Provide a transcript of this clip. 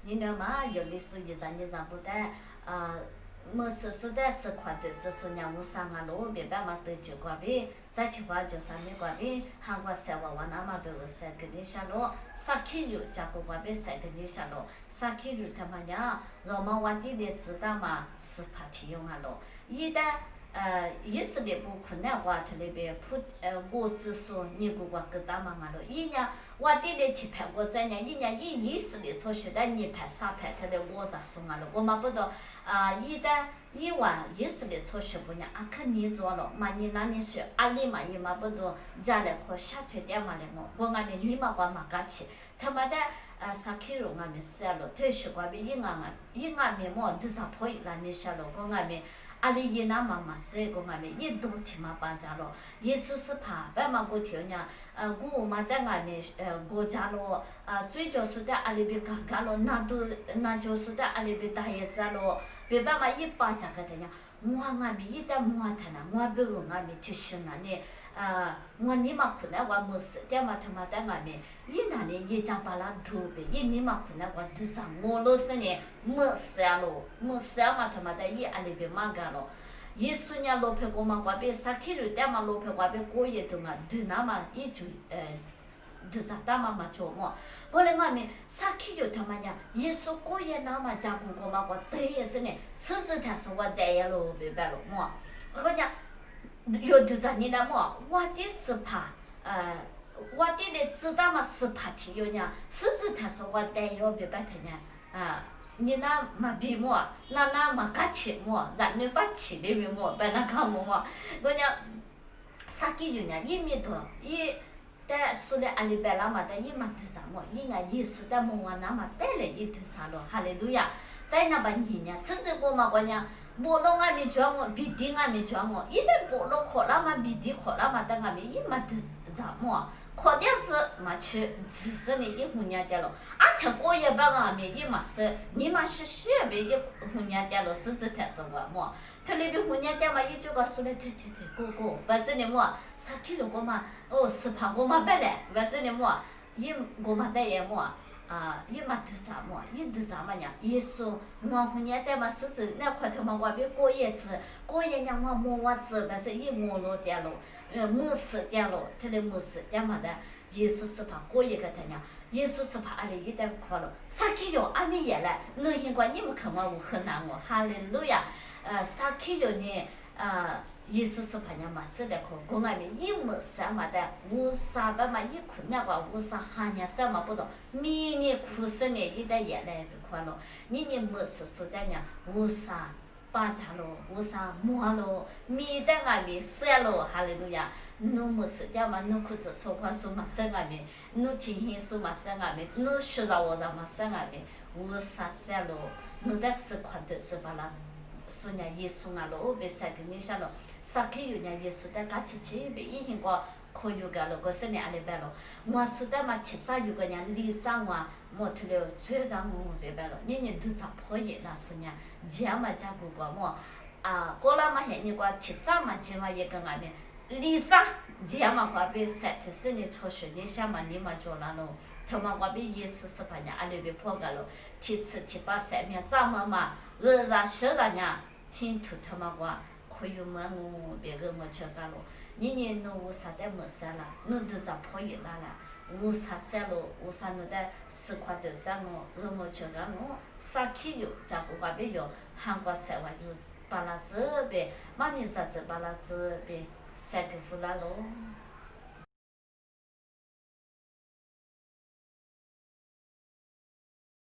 你那嘛有的是一张一张不带没事说的是快的，只是人无啥啊路，别办嘛得就挂呗，再提话就啥没挂呗，韩国晒娃娃那嘛别个晒给你下路，啥去有加个挂呗晒给你下路，啥去有他妈呀，罗马外地的知道嘛是怕提用啊路，一旦一时的不困难话，他那边我只说你给我给打嘛啊路，一年外地的提派我在年一年一时的出去的你派啥派他的我咋说啊路，我嘛不懂。一旦一晚一时的出去不呢，看你做了，嘛你那你说阿里嘛也嘛不多，家里可下腿点嘛的我俺们立马管嘛干起，他妈的啥去了俺们晒了，退休过边一俺们么都啥破那你晒了，我俺们。阿里一那妈妈晒过俺们一多天嘛搬家了，也就是怕，别嘛我听呢，我嘛在俺们国家了，最就是在阿里边干了，那就是在阿里边打野战了。别把嘛一巴掌给他呀，我俺们一旦摸他呢，我别个俺们提醒那里，我你嘛可能我没事，点嘛他妈的俺们，一那里一张把那头呗，一你嘛可能我头上我老是呢，没事了，没事嘛他妈的一阿里边嘛干了，一说人家老婆我嘛我别啥去了，点嘛老婆我别过一顿啊，头那嘛一就都咋打嘛嘛做我，后来俺们啥去就他妈呀，一说过夜那嘛家姑姑嘛我对也是呢，实质他说我对呀喽，明白了么？我讲有的在你那么，我的是怕我的嘞知道嘛是怕提有呢，实质他说我对呀，明白他呢你那嘛比么？那嘛干起么？咱们把起的比么？别那干么？我讲啥去就呢？一米多一。但说的阿里巴巴嘛，但伊嘛头啥么？伊伢耶稣的么啊，那么带来伊头啥咯？哈利路亚！在那把年呢，甚至我嘛讲呢，无论俺们叫我，必定俺们叫我，一旦无论考了嘛，必定考了嘛，但俺们伊嘛头啥么？考点子嘛去，只是呢一户人的咯。他过一把俺们伊嘛说，你嘛是学呗一户人的咯，甚至他说我么？他那边户人的嘛，伊就个说来退，哥，不是你么？啥去了我嘛？是怕我嘛白来，不是你么？伊我嘛带也么？伊嘛都咋么？伊都咋么样？伊说我户人的嘛，是指那块头嘛，我别过夜吃，过夜呢我摸我吃，不是伊摸了点咯，没事点咯，他的没事点嘛的，耶稣是怕过夜个他呢。耶稣是怕阿里一旦快了，啥去哟？阿米也来，能行过你们看我很难我，哈利路亚。啥去哟呢？耶稣是怕人嘛死的可，我俺们一没事嘛的，无啥吧嘛一困难话，无啥喊人什么不懂，明年苦死呢，一旦也来不快了，你没事说的呢，无啥巴家咯，无啥忙咯，明的俺们死了，哈利路亚。侬没事的嘛，侬可做错话说嘛生俺们，侬听信说嘛生俺们，侬学着我着嘛生俺们，无啥事咯，侬在死快的只把那说人家耶稣啊咯，别晒给你下咯，啥去有人家耶稣的嘎起别一行个可有个咯，个是年里边咯，我说的嘛提早有个人里长哇，莫头了最刚我别白了，人人都咋破业那是呢，家嘛家不过么，过了嘛现你个提早嘛今晚也跟俺们。里长，家嘛话别晒，就是你出去你想嘛你嘛做那咯，他嘛话别耶稣是把人阿里边破个咯，提吃提把晒面咱们嘛，学人家，很土他嘛话，可以么我别个么吃个咯，你侬无啥的没事啦，侬都咋破一那啦，无啥事咯，无啥侬的吃块头啥我么吃个我啥去有，咋不话别有，韩国晒话有把那这边，妈咪啥子把那这边。晒给服了喽。